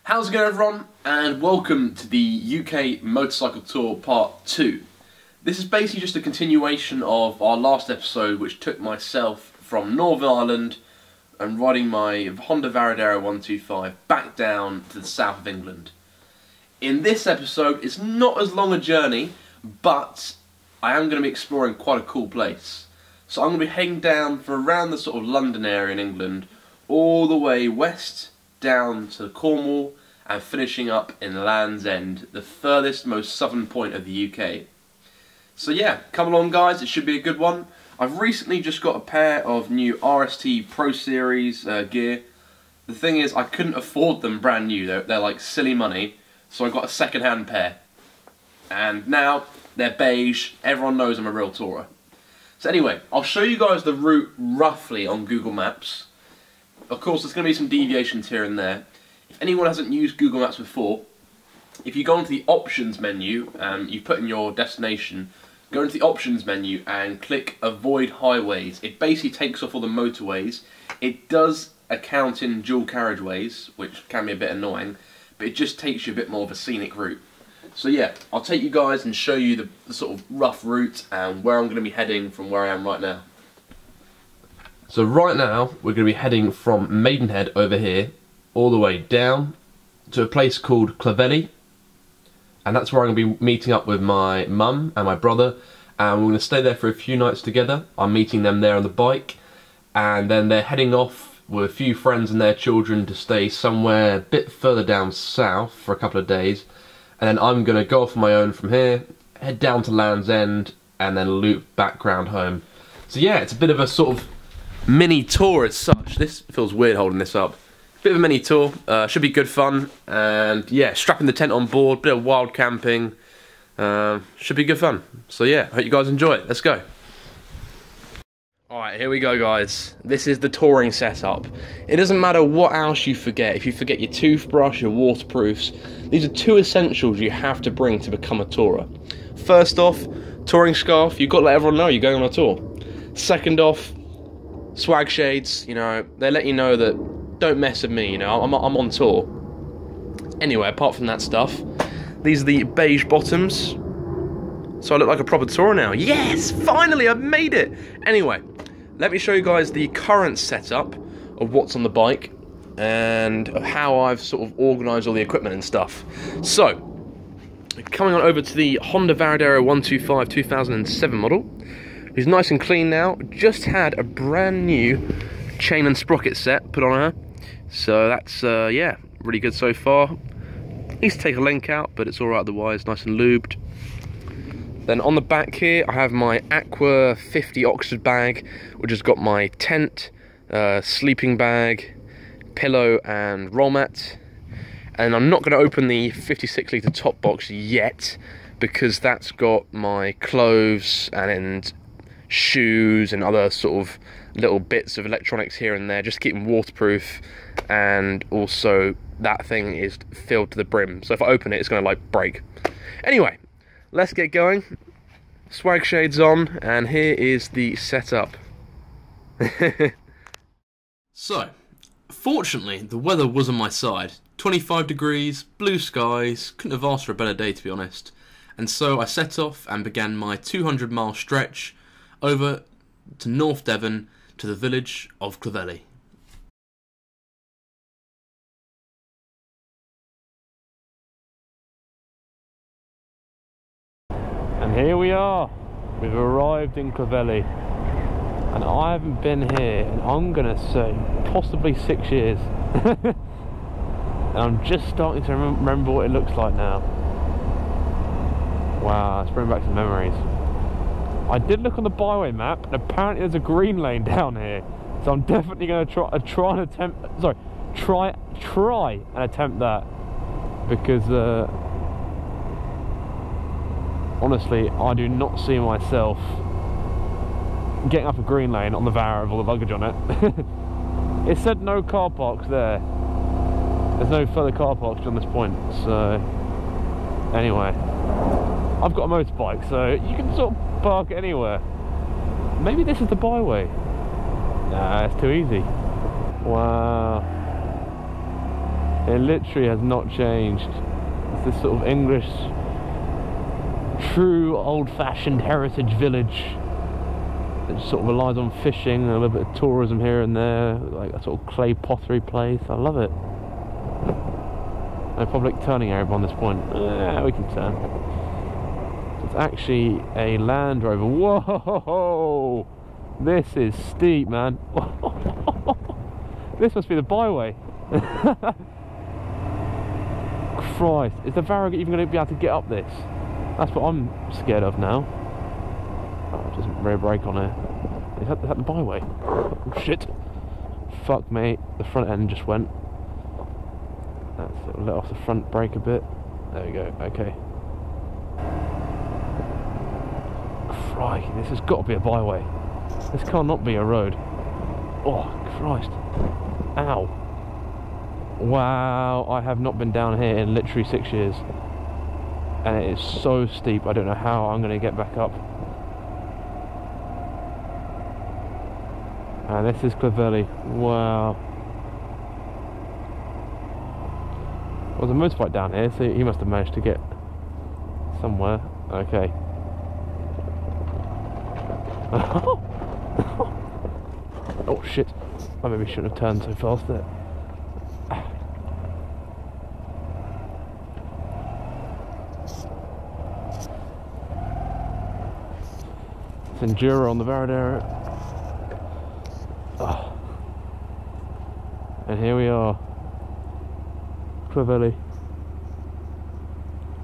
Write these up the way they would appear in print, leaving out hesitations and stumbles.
How's it going, everyone, and welcome to the UK Motorcycle Tour Part 2. This is basically just a continuation of our last episode, which took myself from Northern Ireland and riding my Honda Varadero 125 back down to the south of England. In this episode, it's not as long a journey, but I am going to be exploring quite a cool place. So I'm going to be heading down for around the sort of London area in England, all the way west, down to Cornwall, and finishing up in Land's End, the furthest, most southern point of the UK. So yeah, come along guys, it should be a good one. I've recently just got a pair of new RST Pro Series gear. The thing is, I couldn't afford them brand new, they're like silly money, so I got a second-hand pair. And now, they're beige, everyone knows I'm a real tourer. So anyway, I'll show you guys the route roughly on Google Maps. Of course, there's going to be some deviations here and there. If anyone hasn't used Google Maps before, if you go into the options menu and you put in your destination, go into the options menu and click avoid highways. It basically takes off all the motorways. It does account in dual carriageways, which can be a bit annoying, but it just takes you a bit more of a scenic route. So yeah, I'll take you guys and show you the sort of rough route and where I'm going to be heading from where I am right now. So right now, we're going to be heading from Maidenhead over here, all the way down to a place called Clovelly. And that's where I'm going to be meeting up with my mum and my brother. And we're going to stay there for a few nights together. I'm meeting them there on the bike. And then they're heading off with a few friends and their children to stay somewhere a bit further down south for a couple of days. And then I'm going to go off on my own from here, head down to Land's End, and then loop back round home. So yeah, it's a bit of a sort of mini tour as such. This feels weird holding this up. Bit of a mini tour, should be good fun, and yeah, strapping the tent on board, bit of wild camping, should be good fun. So yeah, hope you guys enjoy it. Let's go. Alright, here we go guys. This is the touring setup. It doesn't matter what else you forget. If you forget your toothbrush, your waterproofs, these are two essentials you have to bring to become a tourer. First off, touring scarf. You've got to let everyone know you're going on a tour. Second off, swag shades. You know, they let you know that don't mess with me, you know, I'm on tour. Anyway, apart from that stuff, these are the beige bottoms. So I look like a proper tourer now. Yes, finally, I've made it. Anyway, let me show you guys the current setup of what's on the bike and how I've sort of organised all the equipment and stuff. So, coming on over to the Honda Varadero 125 2007 model. It's nice and clean now. Just had a brand new chain and sprocket set put on her. So that's, yeah, really good so far. Needs to take a link out, but it's alright otherwise, nice and lubed. Then on the back here, I have my Aqua 50 Oxford bag, which has got my tent, sleeping bag, pillow and roll mat. And I'm not going to open the 56 litre top box yet, because that's got my clothes and shoes and other sort of little bits of electronics here and there, just to keep them waterproof. And also that thing is filled to the brim, so if I open it, it's going to like break. Anyway, let's get going. Swag shades on, and here is the setup. So, fortunately, the weather was on my side. 25 degrees, blue skies, couldn't have asked for a better day to be honest. And so I set off and began my 200-mile stretch over to North Devon to the village of Clovelly. And here we are, we've arrived in Clovelly, and I haven't been here in, I'm gonna say, possibly 6 years. And I'm just starting to remember what it looks like now. Wow, it's bringing back some memories. I did look on the byway map, and apparently there's a green lane down here, so I'm definitely going to try and attempt that, because honestly, I do not see myself getting up a green lane on the Vara with all the luggage on it. It said no car parks there. There's no further car parks on this point, so anyway. I've got a motorbike, so you can sort of park anywhere. Maybe this is the byway. Nah, it's too easy. Wow. It literally has not changed. It's this sort of English, true old-fashioned heritage village. It sort of relies on fishing and a little bit of tourism here and there, like a sort of clay pottery place. I love it. No public turning area on this point. We can turn. It's actually a Land Rover. Whoa! This is steep, man. This must be the byway. Christ, is the Farragut even going to be able to get up this? That's what I'm scared of now. Oh, just rear brake on it. Is that the byway? Oh, shit. Fuck me. The front end just went. That's it. Let off the front brake a bit. There we go. Okay. Crikey, this has got to be a byway. This can't not be a road. Oh, Christ. Ow. Wow, I have not been down here in literally 6 years. And it is so steep, I don't know how I'm going to get back up. And this is Clovelly. Wow. Well, there's a motorbike down here, so he must have managed to get somewhere. Okay. Oh shit. I maybe shouldn't have turned so fast there. It's Enduro on the Varadero. Oh. And here we are. Clovelly.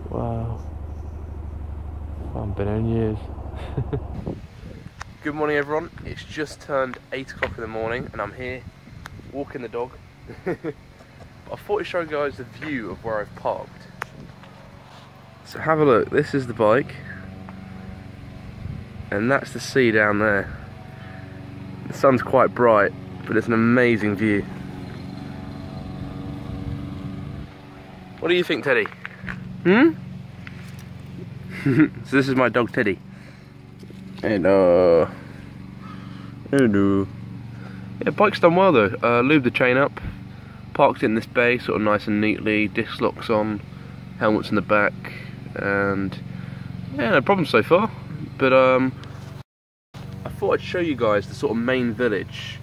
Wow. I haven't been here in years. Good morning everyone. It's just turned 8 o'clock in the morning and I'm here walking the dog. I thought I'd show you guys the view of where I've parked. So have a look. This is the bike. And that's the sea down there. The sun's quite bright, but it's an amazing view. What do you think, Teddy? So this is my dog, Teddy. Hello. Hello. Yeah, bike's done well though. Lubed the chain up, parked it in this bay, sort of nice and neatly, disc locks on, helmets in the back, and yeah, no problem so far. But I thought I'd show you guys the sort of main village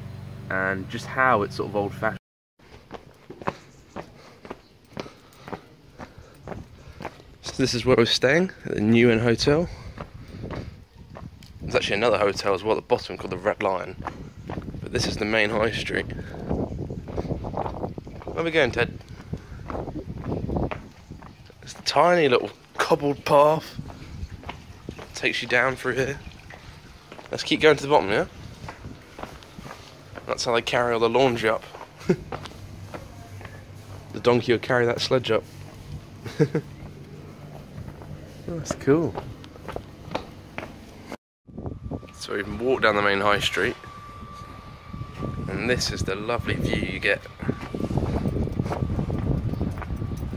and just how it's sort of old-fashioned. So this is where we're staying, at the New Inn Hotel. There's actually another hotel as well at the bottom called the Red Lion. But this is the main high street. Where are we going, Ted? It's a tiny little cobbled path. Takes you down through here. Let's keep going to the bottom, yeah? That's how they carry all the laundry up. The donkey will carry that sledge up. That's cool. So we can walk down the main high street, and this is the lovely view you get.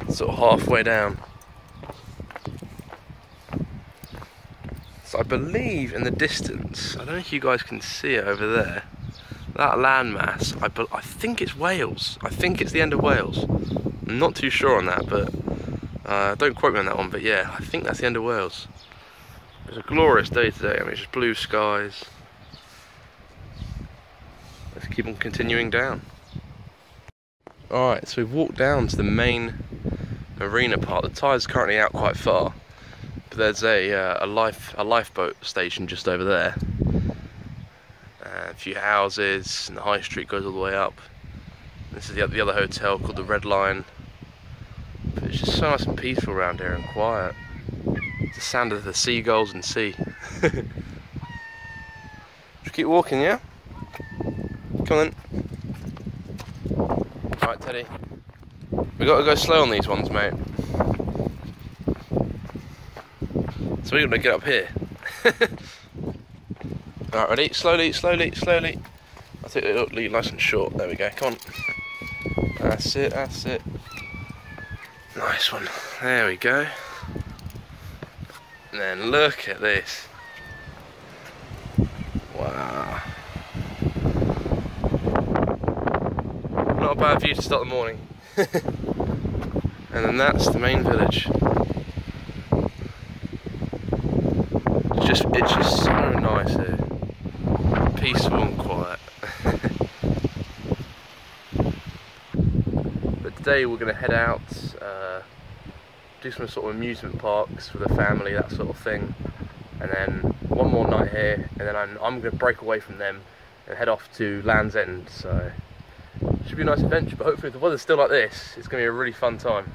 Sort of halfway down. So I believe in the distance, I don't know if you guys can see it over there, that landmass, I think it's Wales. I think it's the end of Wales. I'm not too sure on that, but don't quote me on that one, but yeah, I think that's the end of Wales. It's a glorious day today. I mean, it's just blue skies. Let's keep on continuing down. Alright, so we've walked down to the main marina part. The tide's currently out quite far, but there's a lifeboat station just over there. A few houses, and the high street goes all the way up. This is the other hotel called the Red Lion. But it's just so nice and peaceful around here and quiet. The sound of the seagulls and sea. Just keep walking, yeah? Come on then. Alright, Teddy. We got to go slow on these ones, mate. So we're going to get up here. Alright, ready? Slowly, slowly, slowly. I think it'll lead nice and short. There we go, come on. That's it, that's it. Nice one. There we go. And then look at this. Wow. Not a bad view to start the morning. And then that's the main village. It's just so nice here. Peaceful and quiet. But today we're going to head out, do some sort of amusement parks with the family, that sort of thing. And then one more night here, and then I'm going to break away from them and head off to Land's End. So it should be a nice adventure, but hopefully if the weather's still like this, it's going to be a really fun time.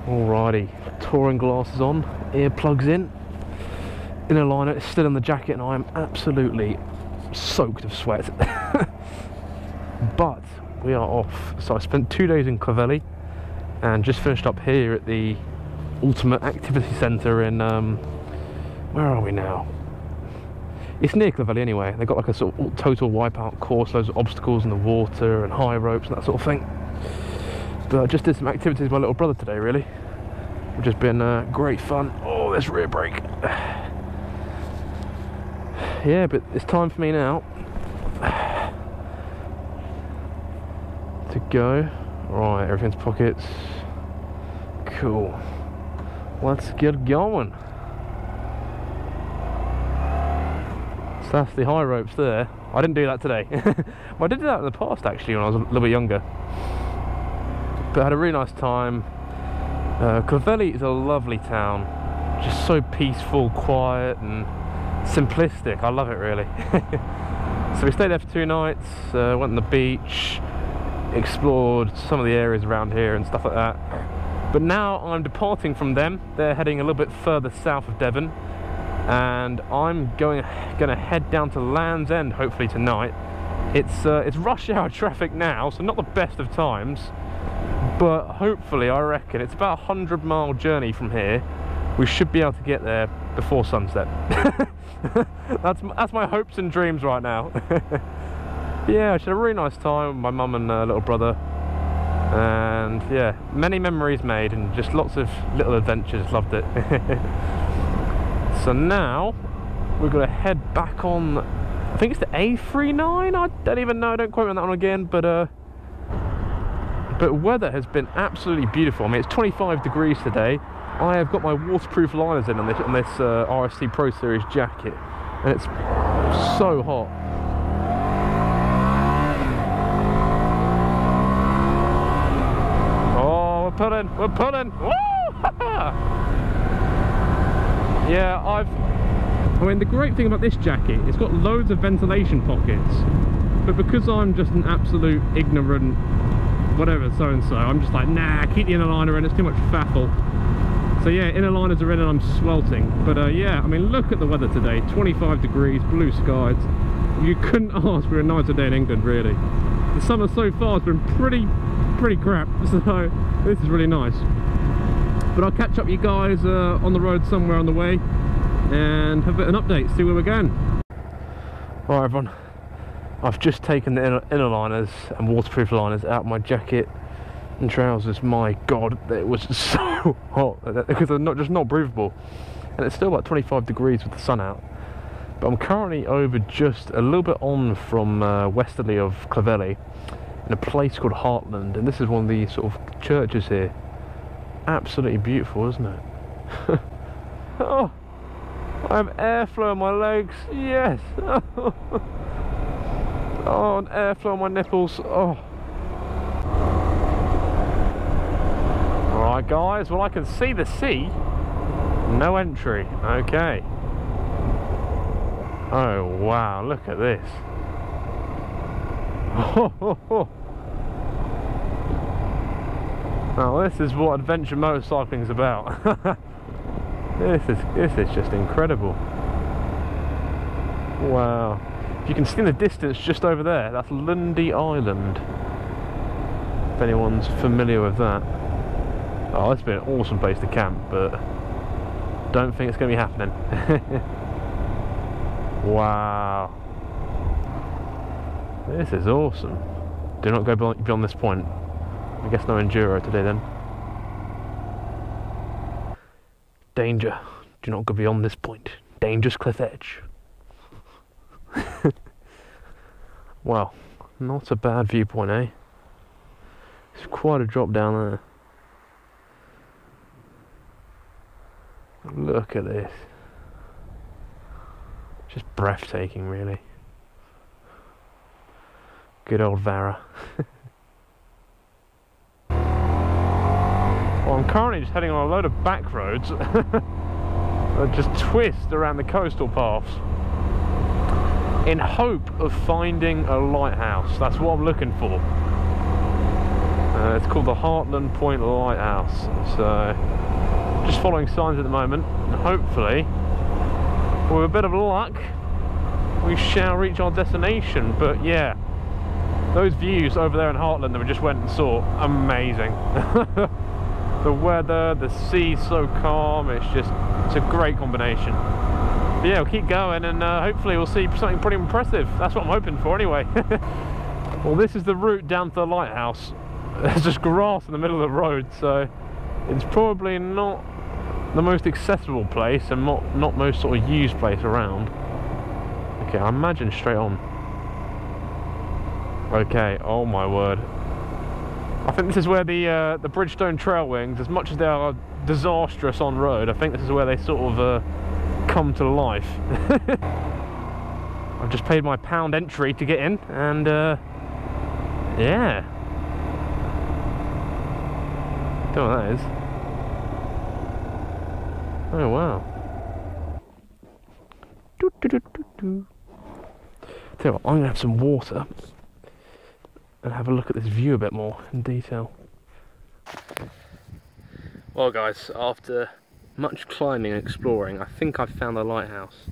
Alrighty, touring glasses on, earplugs in, inner liner is still in the jacket, and I am absolutely soaked of sweat. But we are off. So I spent 2 days in Clovelly and just finished up here at the Ultimate Activity Centre in, where are we now? It's near Clovelly anyway. They've got like a sort of total wipeout course, loads of obstacles in the water and high ropes and that sort of thing. But I just did some activities with my little brother today, really, which has been great fun. Oh, there's rear brake. Yeah, but it's time for me now to go. Right, everything's pockets. Cool. Let's get going. So that's the high ropes there. I didn't do that today. Well, I did do that in the past actually when I was a little bit younger. But I had a really nice time. Clovelly is a lovely town, just so peaceful, quiet and simplistic. I love it really. So we stayed there for 2 nights, went on the beach, explored some of the areas around here and stuff like that. But now I'm departing from them. They're heading a little bit further south of Devon, and I'm going to head down to Land's End hopefully tonight. It's rush hour traffic now, so not the best of times. But hopefully, I reckon it's about a 100-mile journey from here. We should be able to get there before sunset. That's my hopes and dreams right now. Yeah, I had a really nice time with my mum and little brother, and yeah, many memories made and just lots of little adventures. Loved it. So now we're going to head back on. I think it's the A39. I don't even know. Don't quote me on that one again. But weather has been absolutely beautiful. I mean, it's 25 degrees today. I have got my waterproof liners in on this RSC Pro Series jacket, and it's so hot. Oh, we're pulling. Woo! Yeah, I mean, the great thing about this jacket, it's got loads of ventilation pockets, but because I'm just an absolute ignorant whatever so-and-so, I'm just like, nah, keep the inner liner in, it's too much faffle. So yeah, inner liners are in and I'm swelting. But yeah, I mean, look at the weather today, 25 degrees, blue skies. You couldn't ask for a nicer day in England, really. The summer so far has been pretty crap, so this is really nice. But I'll catch up with you guys on the road somewhere on the way and have a bit of an update, see where we're going. Alright everyone, I've just taken the inner liners and waterproof liners out of my jacket and trousers. My god, it was so hot because they're not breathable, and it's still like 25 degrees with the sun out. But I'm currently over just a little bit on from westerly of Clovelly in a place called Hartland, and this is one of the sort of churches here. Absolutely beautiful, isn't it? Oh, I have airflow on my legs, yes. Oh, and airflow on my nipples. Oh. Alright guys, well I can see the sea. No entry. Okay. Oh wow, look at this. Now this is what adventure motorcycling is about. This is just incredible. Wow. If you can see in the distance just over there, that's Lundy Island. If anyone's familiar with that. Oh, this would be an awesome place to camp, but don't think it's going to be happening. Wow. This is awesome. Do not go beyond this point. I guess no enduro today then. Danger. Do not go beyond this point. Dangerous cliff edge. Well, not a bad viewpoint, eh? It's quite a drop down there. Look at this. Just breathtaking, really. Good old Vara. Well, I'm currently just heading on a load of back roads that just twist around the coastal paths in hope of finding a lighthouse. That's what I'm looking for. It's called the Heartland Point Lighthouse. So, just following signs at the moment, and hopefully, with a bit of luck, we shall reach our destination. But yeah, those views over there in Heartland that we just went and saw, amazing. The weather, the sea so calm, it's a great combination. But yeah, we'll keep going and hopefully we'll see something pretty impressive. That's what I'm hoping for anyway. Well, this is the route down to the lighthouse. There's just grass in the middle of the road, so it's probably not the most accessible place and not most sort of used place around. Okay, I imagine straight on. Okay, oh my word. I think this is where the Bridgestone Trail Wings, as much as they are disastrous on road, I think this is where they sort of come to life. I've just paid my £1 entry to get in, and yeah. Don't know what that is. Oh wow. Tell you what, I'm gonna have some water and have a look at this view a bit more in detail. Well guys, after much climbing and exploring, I think I've found the lighthouse.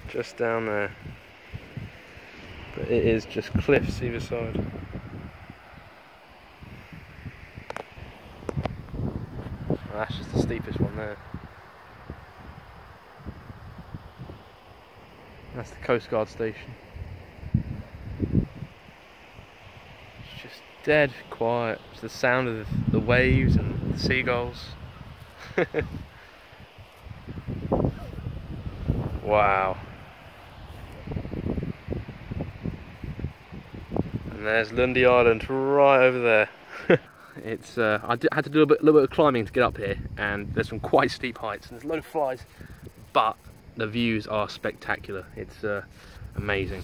Just down there. But it is just cliffs either side. Well, that's just the steepest one there. That's the Coast Guard station. It's just dead quiet. It's the sound of the waves and the seagulls. Wow. And there's Lundy Island right over there. It's I had to do a little bit of climbing to get up here, and there's some quite steep heights and there's a load of flies, but the views are spectacular. It's amazing.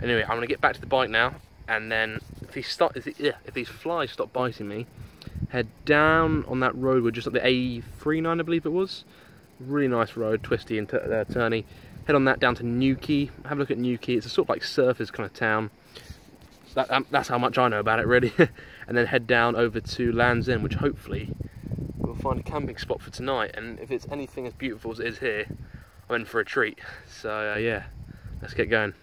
Anyway, I'm gonna get back to the bike now, and then if these flies stop biting me, head down on that road. We're just up the A39, I believe it was. Really nice road, twisty and turny. Head on that down to Newquay. Have a look at Newquay. It's a sort of like surfers kind of town. That's how much I know about it, really. And then head down over to Land's End, which hopefully we'll find a camping spot for tonight. And if it's anything as beautiful as it is here, I'm in for a treat. So yeah, let's get going.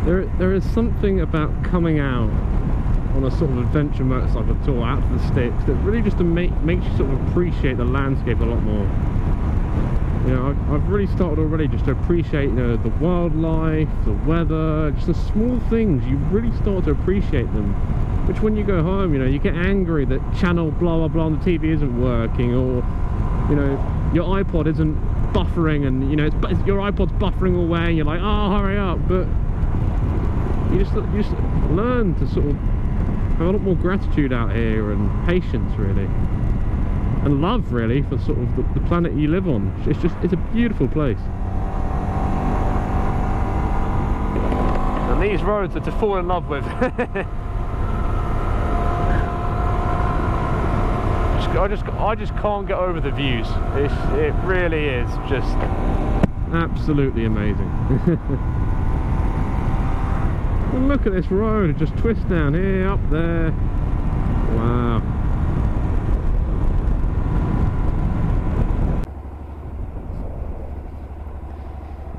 There is something about coming out on a sort of adventure motorcycle tour out to the sticks that really just makes you sort of appreciate the landscape a lot more. You know, I've really started already just to appreciate, you know, the wildlife, the weather, just the small things. You really start to appreciate them. Which when you go home, you know, you get angry that channel blah blah blah on the TV isn't working, or you know, your iPod isn't buffering, and you know, your iPod's buffering away, and you're like, oh, hurry up. But you just learn to sort of have a lot more gratitude out here, and patience really, and love really for sort of the planet you live on. It's a beautiful place. And these roads are to fall in love with. I just can't get over the views. It really is just absolutely amazing. And look at this road, it just twists down here, up there. Wow.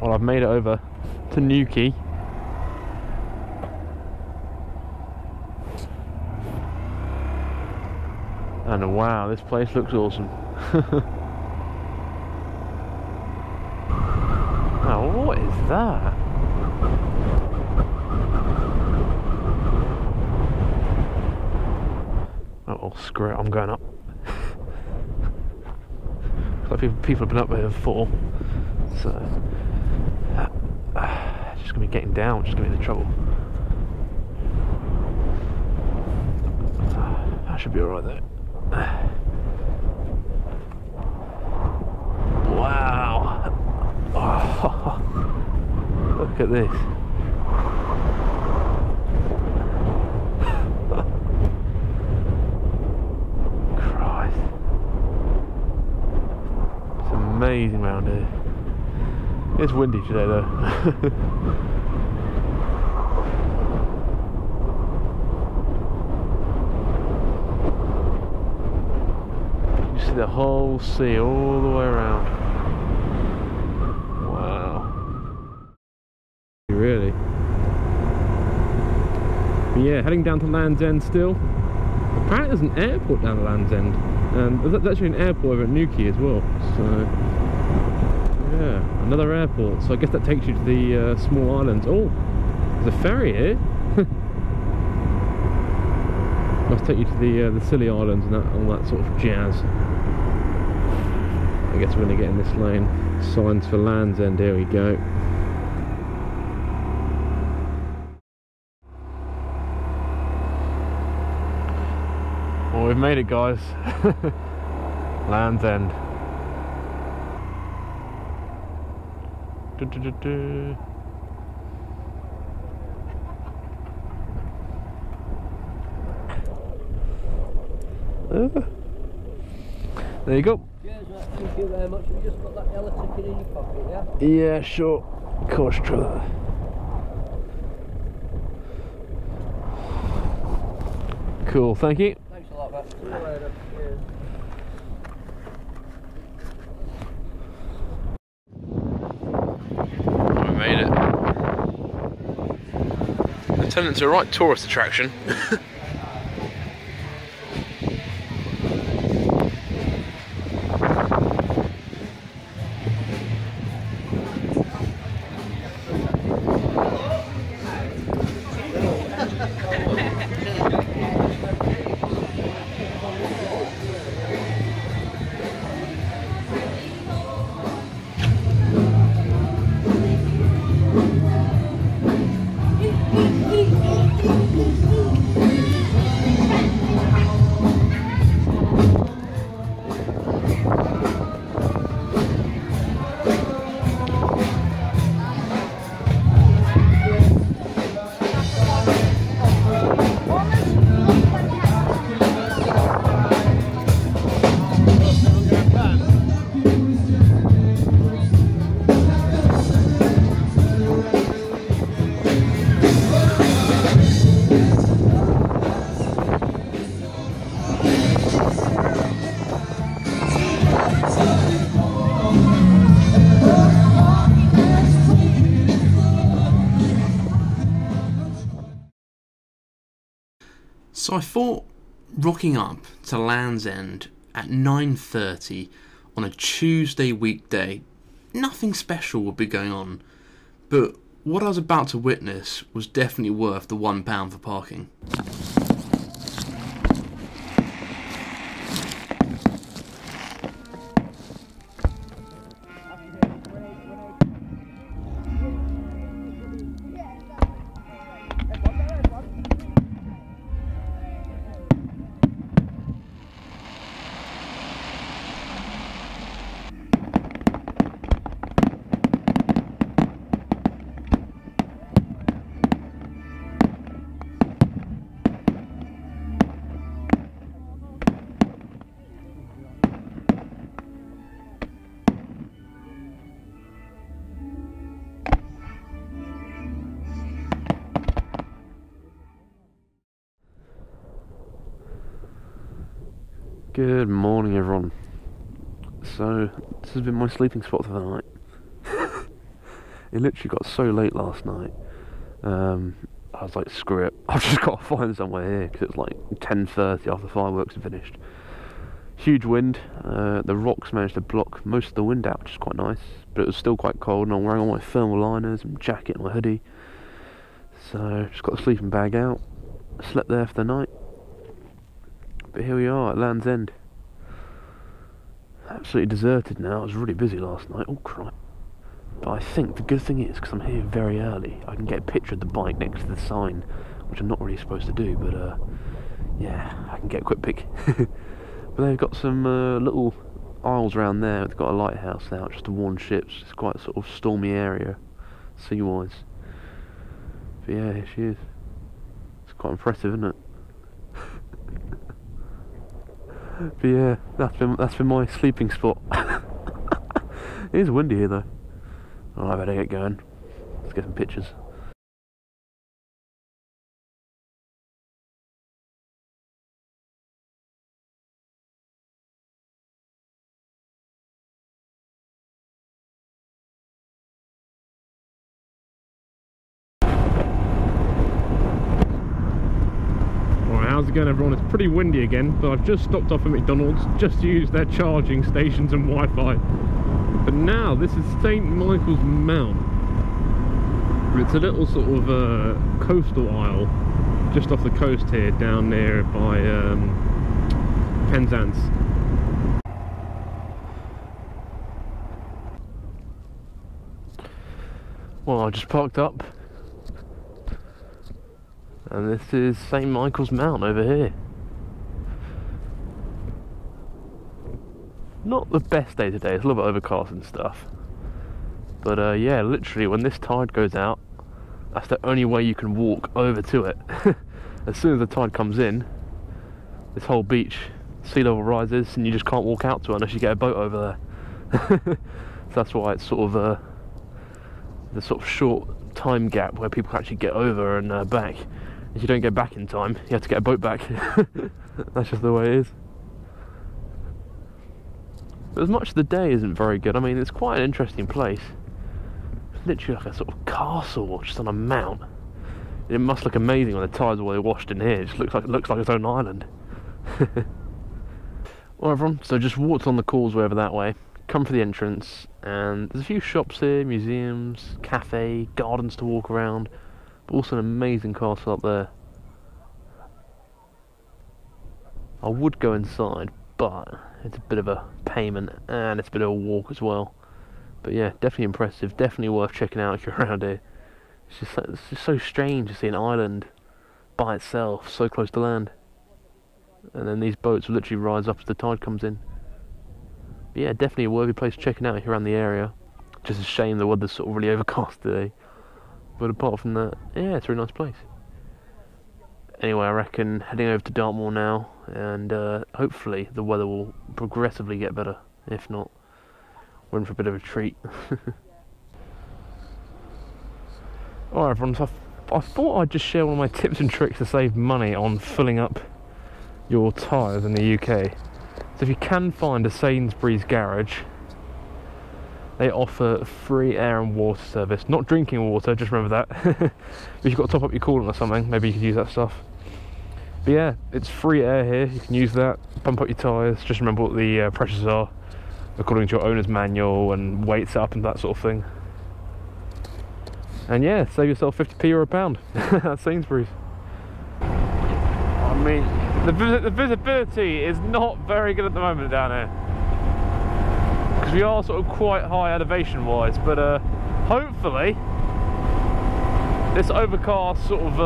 Well, I've made it over to Newquay. And wow, this place looks awesome. Now, what is that? Oh, screw it, I'm going up. Looks like people have been up there before. So, just gonna be getting down, which is gonna be the trouble. That should be alright though. Wow! Oh, look at this. Christ. It's amazing round here. It's windy today though. The whole sea all the way around. Wow. Really? But yeah, heading down to Land's End still. Apparently there's an airport down to Land's End. And there's actually an airport over at Newquay as well. So, yeah, another airport. So I guess that takes you to the small islands. Oh, there's a ferry here. Must take you to the Scilly Islands and that, all that sort of jazz. I guess we're going to get in this lane. Signs for Land's End, here we go. Well, we've made it, guys. Land's End. There you go. Cheers, mate. Thank you very much. Have you just got that yellow ticket in your pocket, yeah? Yeah, sure. Of course, true. Cool, thank you. Thanks a lot, mate. See you later. Cheers. We made it. It turned into a right tourist attraction. So I thought rocking up to Land's End at 9:30 on a Tuesday weekday, nothing special would be going on, but what I was about to witness was definitely worth the £1 for parking. Good morning, everyone. So, this has been my sleeping spot for the night. It literally got so late last night. I was like, screw it, I've just got to find somewhere here, because it was like 10:30 after fireworks had finished. Huge wind. The rocks managed to block most of the wind out, which is quite nice, but it was still quite cold, and I'm wearing all my thermal liners and jacket and my hoodie. So, just got the sleeping bag out, slept there for the night. But here we are at Land's End. Absolutely deserted now. It was really busy last night. Oh, crap. But I think the good thing is, because I'm here very early, I can get a picture of the bike next to the sign, which I'm not really supposed to do, but yeah, I can get a quick pic. But they've got some little isles around there. They've got a lighthouse out just to warn ships. It's quite a sort of stormy area, sea-wise. But yeah, here she is. It's quite impressive, isn't it? But yeah, that's been my sleeping spot. It is windy here though. Oh, I better get going. Let's get some pictures. How's it going, everyone? It's pretty windy again, but I've just stopped off at McDonald's just to use their charging stations and Wi-Fi. But now this is St Michael's Mount. It's a little sort of coastal isle just off the coast here, down there by Penzance. Well, I just parked up. And this is St Michael's Mount over here. Not the best day today, it's a little bit overcast and stuff. But yeah, literally when this tide goes out, that's the only way you can walk over to it. As soon as the tide comes in, this whole beach, sea level rises and you just can't walk out to it unless you get a boat over there. So that's why it's sort of the sort of short time gap where people can actually get over and back. If you don't get back in time, you have to get a boat back. That's just the way it is. But as much as the day isn't very good, I mean, it's quite an interesting place. It's literally like a sort of castle just on a mount. It must look amazing when the tides are all washed in here. It just looks like its own island. Well, everyone, so just walked on the causeway over that way, come for the entrance, and there's a few shops here, museums, cafe, gardens to walk around. But also an amazing castle up there. I would go inside, but it's a bit of a payment and it's a bit of a walk as well. But yeah, definitely impressive, definitely worth checking out if you're around here. It's just so strange to see an island by itself, so close to land. And then these boats will literally rise up as the tide comes in. But yeah, definitely a worthy place checking out if you're around the area. Just a shame the weather's sort of really overcast today. But apart from that, yeah, it's a really nice place. Anyway, I reckon heading over to Dartmoor now, and hopefully the weather will progressively get better. If not, we're in for a bit of a treat. Alright everyone, so I thought I'd just share one of my tips and tricks to save money on filling up your tyres in the UK. So if you can find a Sainsbury's garage, they offer free air and water service. Not drinking water, just remember that. If you've got to top up your coolant or something, maybe you could use that stuff. But yeah, it's free air here, you can use that, pump up your tyres, just remember what the pressures are according to your owner's manual and weights up and that sort of thing. And yeah, save yourself 50p or a pound at Sainsbury's. I mean, the visibility is not very good at the moment down here. Because we are sort of quite high elevation wise, but hopefully this overcast sort of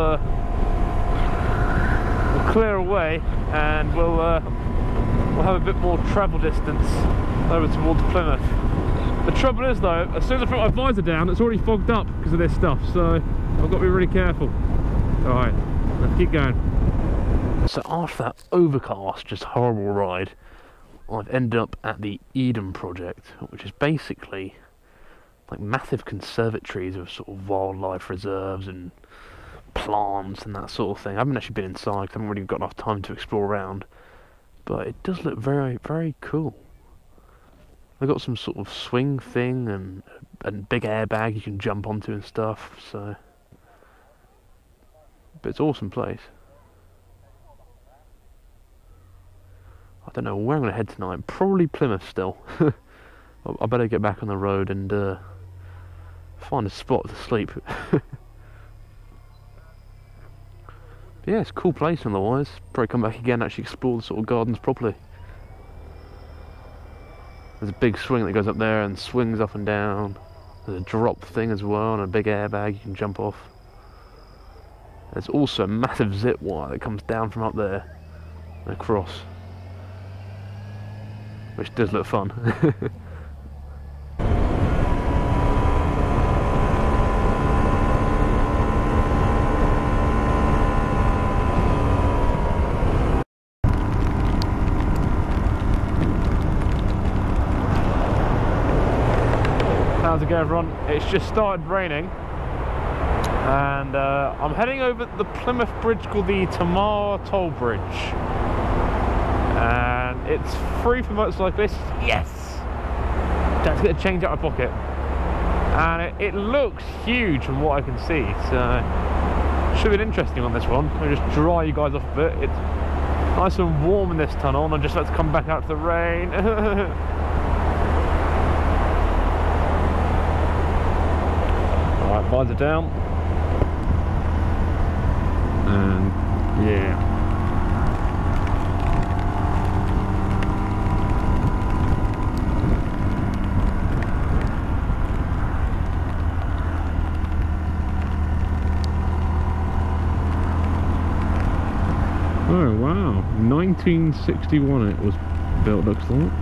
will clear away and we'll have a bit more travel distance over towards Plymouth. The trouble is though, as soon as I put my visor down, it's already fogged up because of this stuff, so I've got to be really careful. Alright, let's keep going. So after that overcast, just horrible ride, I've ended up at the Eden Project, which is basically like massive conservatories of sort of wildlife reserves and plants and that sort of thing. I haven't actually been inside because I haven't really got enough time to explore around. but it does look very, very cool. They've got some sort of swing thing and big airbag you can jump onto and stuff, so... But it's an awesome place. I don't know where I'm going to head tonight. Probably Plymouth still. I better get back on the road and find a spot to sleep. Yeah, it's a cool place otherwise. Probably come back again and actually explore the sort of gardens properly. There's a big swing that goes up there and swings up and down. There's a drop thing as well and a big airbag you can jump off. There's also a massive zip wire that comes down from up there and across, which does look fun. How's it going, everyone? It's just started raining, and I'm heading over the Plymouth Bridge called the Tamar Toll Bridge, and it's free for motorcyclists. Yes! Don't have to get a change out of my pocket, and it looks huge from what I can see, so should be interesting on this one. I'll just dry you guys off a bit. It's nice and warm in this tunnel, and I'm just about to come back out to the rain. Alright, visor down, and yeah. Oh wow, 1961 it was built, looks like.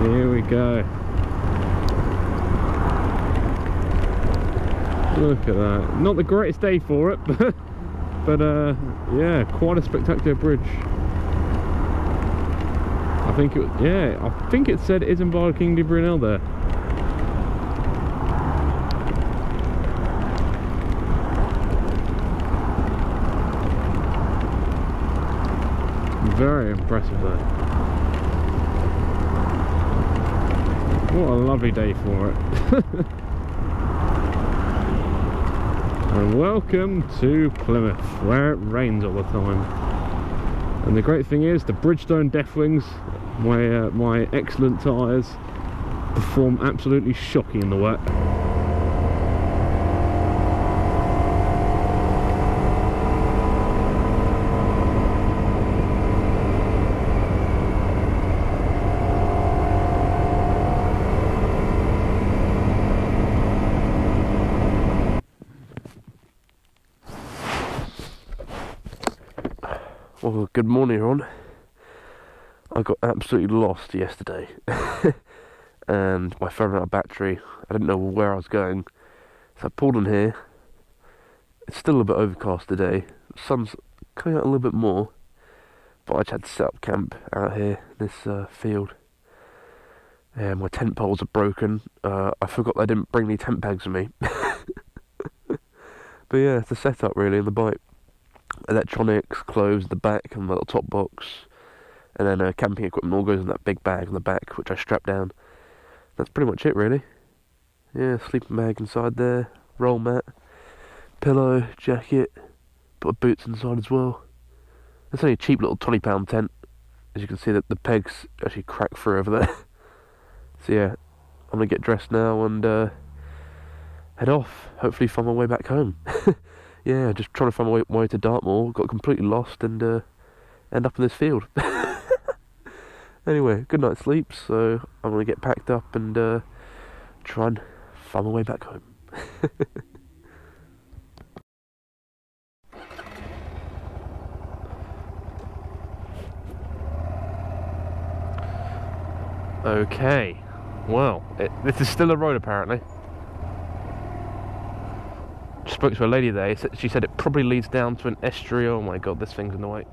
Here we go. Look at that. Not the greatest day for it, but yeah, quite a spectacular bridge. I think it said Isambard King de Brunel there. Very impressive though. What a lovely day for it. And welcome to Plymouth, where it rains all the time. And the great thing is, the Bridgestone Deathwings, my excellent tyres, perform absolutely shocking in the wet. Well, good morning, everyone. I got absolutely lost yesterday and my phone ran out of battery. I didn't know where I was going, so I pulled in here. It's still a bit overcast today. The sun's coming out a little bit more, but I just had to set up camp out here in this field. Yeah, my tent poles are broken. I forgot I didn't bring any tent pegs with me. But yeah, it's a setup really in the bike. Electronics, clothes, the back and the little top box, and then camping equipment all goes in that big bag on the back, which I strap down. That's pretty much it really. Yeah, sleeping bag inside there, roll mat, pillow, jacket, put boots inside as well. It's only a cheap little £20 tent. As you can see that the pegs actually crack through over there. So yeah, I'm gonna get dressed now and head off, hopefully find my way back home. Yeah, just trying to find my way to Dartmoor, got completely lost and end up in this field. Anyway, good night's sleep, so I'm going to get packed up and try and find my way back home. Okay, well, this is still a road apparently. Spoke to a lady there, she said it probably leads down to an estuary. Oh my god, this thing's in the way.